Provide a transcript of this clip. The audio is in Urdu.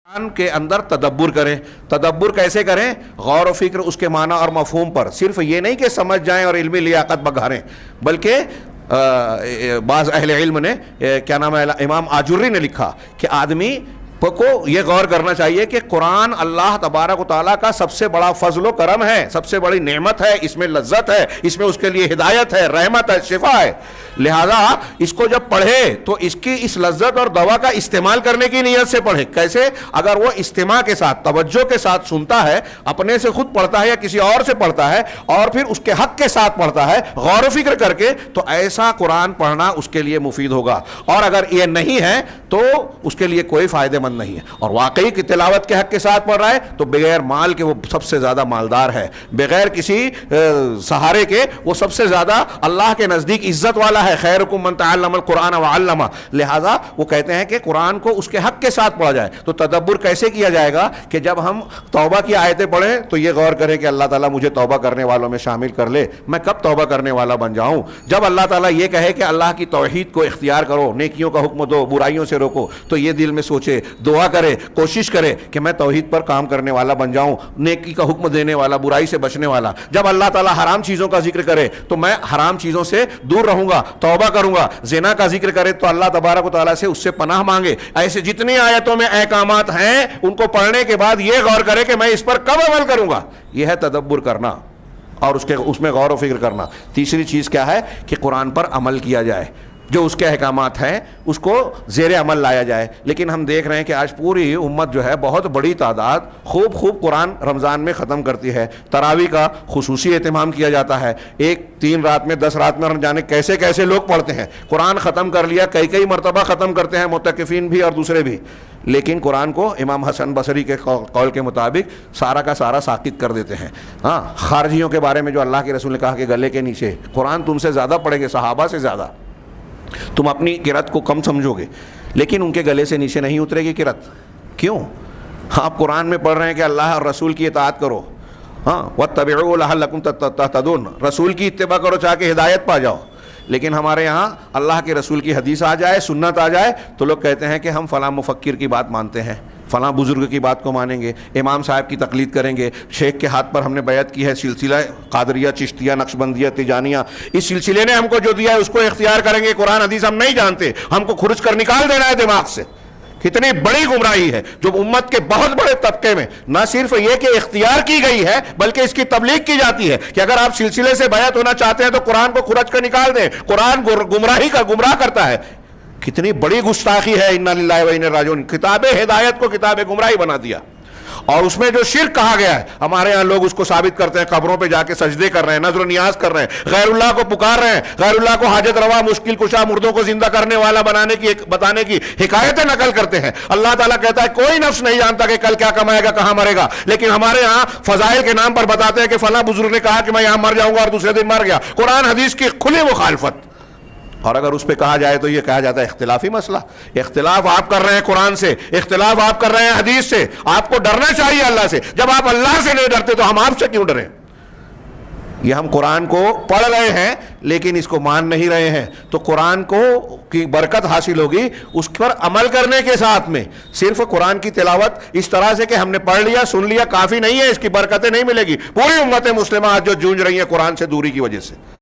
قرآن کے اندر تدبر کریں. تدبر کیسے کریں؟ غور و فکر اس کے معنی اور مفہوم پر. صرف یہ نہیں کہ سمجھ جائیں اور علمی لیاقت بگھاریں، بلکہ بعض اہل علم نے کیا نام ہے، امام آجری نے لکھا کہ آدمی کو یہ غور کرنا چاہیے کہ قرآن اللہ تبارک و تعالیٰ کا سب سے بڑا فضل و کرم ہے، سب سے بڑی نعمت ہے، اس میں لذت ہے، اس میں اس کے لیے ہدایت ہے، رحمت ہے، شفا ہے. لہذا اس کو جب پڑھے تو اس کی اس لذت اور دوا کا استعمال کرنے کی نیت سے پڑھے. کیسے؟ اگر وہ استماع کے ساتھ، توجہ کے ساتھ سنتا ہے، اپنے سے خود پڑھتا ہے یا کسی اور سے پڑھتا ہے، اور پھر اس کے حق کے ساتھ پڑھتا ہے غور و فکر کر کے، تو ایسا قرآن پڑھنا اس کے لیے مفید ہوگا. اور اگر یہ نہیں ہے تو اس کے لیے کوئی فائدہ مند نہیں ہے. اور واقعی کی تلاوت کے حق کے ساتھ پڑھ رہا ہے تو بغیر مال کے وہ سب سے زیادہ مالدار ہے، بغیر کسی سہارے کے وہ سب سے زیادہ اللہ کے نزدیک عزت والا ہے. خیرکم من تعلم القرآن وعلمہ. لہذا وہ کہتے ہیں کہ قرآن کو اس کے حق کے ساتھ پڑھا جائے. تو تدبر کیسے کیا جائے گا کہ جب ہم توبہ کی آیتیں پڑھیں تو یہ غور کریں کہ اللہ تعالیٰ مجھے توبہ کرنے والوں میں شامل کر لے، میں کب توبہ کرنے والا بن جاؤں. جب اللہ تعالیٰ یہ کہے کہ اللہ کی توحید کو اختیار کرو، نیکیوں کا حکم دو، برائیوں سے روکو، تو یہ دل میں سوچے، دعا کرے، کوشش کرے کہ میں توحید پر کام کرنے والا بن جاؤں، نیکی کا حکم دینے والا، برائی سے بچنے والا. جب اللہ تعالیٰ حرام چیزوں کا ذکر کرے تو میں حرام چیزوں سے دور رہوں گا، توبہ کروں گا. زنا کا ذکر کرے تو اللہ تبارک و تعالیٰ سے اس سے پناہ مانگے. ایسے جتنی آیتوں میں احکامات ہیں ان کو پڑھنے کے بعد یہ غور کرے کہ میں اس پر کب عمل کروں گا. یہ ہے تدبر کرنا اور اس میں غور و فکر کرنا. تیسری چیز کیا ہے کہ قرآن پر عمل کیا جائے، جو اس کے احکامات ہیں اس کو زیر عمل لایا جائے. لیکن ہم دیکھ رہے ہیں کہ آج پوری امت جو ہے بہت بڑی تعداد خوب قرآن رمضان میں ختم کرتی ہے. تراویح کا خصوصی اہتمام کیا جاتا ہے. 3 رات میں 10 رات میں جانے کیسے لوگ پڑھتے ہیں. قرآن ختم کر لیا، کئی مرتبہ ختم کرتے ہیں، متقفین بھی اور دوسرے بھی. لیکن قرآن کو امام حسن بصری کے قول کے مطابق سارا کا سارا ساقط کر دیتے ہیں. ہاں، خارجیوں کے بارے میں جو اللہ کے رسول نے کہا کہ گلے کے نیچے قرآن تم سے زیادہ پڑھیں گے، صحابہ سے زیادہ. تم اپنی قرأت کو کم سمجھو گے لیکن ان کے گلے سے نیچے نہیں اترے گی قرأت. کیوں؟ آپ قرآن میں پڑھ رہے ہیں کہ اللہ اور رسول کی اطاعت کرو، ہاں، وَاتَّبِعُوا لَعَلَّكُمْ تَهْتَدُونَ، رسول کی اتباع کرو چاہ کے ہدایت پا جاؤ. لیکن ہمارے یہاں اللہ کے رسول کی حدیث آ جائے، سنت آ جائے تو لوگ کہتے ہیں کہ ہم فلاں مفکر کی بات مانتے ہیں، فلاں بزرگ کی بات کو مانیں گے، امام صاحب کی تقلید کریں گے، شیخ کے ہاتھ پر ہم نے بیعت کی ہے، سلسلہ قادریہ، چشتیہ، نقشبندیہ، تیجانیہ، اس سلسلے نے ہم کو جو دیا ہے اس کو اختیار کریں گے. قرآن حدیث ہم نہیں جانتے، ہم کو کھرچ کر نکال دینا ہے دماغ سے. کتنی بڑی گمراہی ہے جو امت کے بہت بڑے طبقے میں نہ صرف یہ کہ اختیار کی گئی ہے بلکہ اس کی تبلیغ کی جاتی ہے کہ اگر آپ سلسلے سے بیعت ہونا چاہتے ہیں تو قرآن کو کھرچ کر نکال دیں. قرآن گمراہ کرتا ہے. کتنی بڑی گستاخی ہے. انا للہ و انا راجعون. کتاب ہدایت کو کتاب گمراہی بنا دیا. اور اس میں جو شرک کہا گیا ہے، ہمارے ہاں لوگ اس کو ثابت کرتے ہیں، قبروں پہ جا کے سجدے کر رہے ہیں، نظر و نیاز کر رہے ہیں، غیر اللہ کو پکار رہے ہیں، غیر اللہ کو حاجت روا، مشکل کشا، مردوں کو زندہ کرنے والا بتانے کی حکایتیں نقل کرتے ہیں. اللہ تعالیٰ کہتا ہے کوئی نفس نہیں جانتا کہ کل کیا کمائے گا، کہاں مرے گا. لیکن ہمارے ہاں فضائل کے نام پر بتاتے ہیں کہ فلاں بزرگ نے کہا کہ میں یہاں مر جاؤں گا اور دوسرے دن مر گیا. قرآن حدیث کی کھلی مخالفت. اور اگر اس پہ کہا جائے تو یہ کہا جاتا ہے اختلافی مسئلہ. اختلاف آپ کر رہے ہیں قرآن سے، اختلاف آپ کر رہے ہیں حدیث سے. آپ کو ڈرنا چاہیے اللہ سے. جب آپ اللہ سے نہیں ڈرتے تو ہم آپ سے کیوں ڈریں؟ یہ ہم قرآن کو پڑھ رہے ہیں لیکن اس کو مان نہیں رہے ہیں. تو قرآن کو کی برکت حاصل ہوگی اس پر عمل کرنے کے ساتھ میں. صرف قرآن کی تلاوت اس طرح سے کہ ہم نے پڑھ لیا، سن لیا کافی نہیں ہے، اس کی برکتیں نہیں ملے گی. پوری امت مسلمہ آج جو جونج رہی ہیں قرآن سے دوری کی وجہ سے.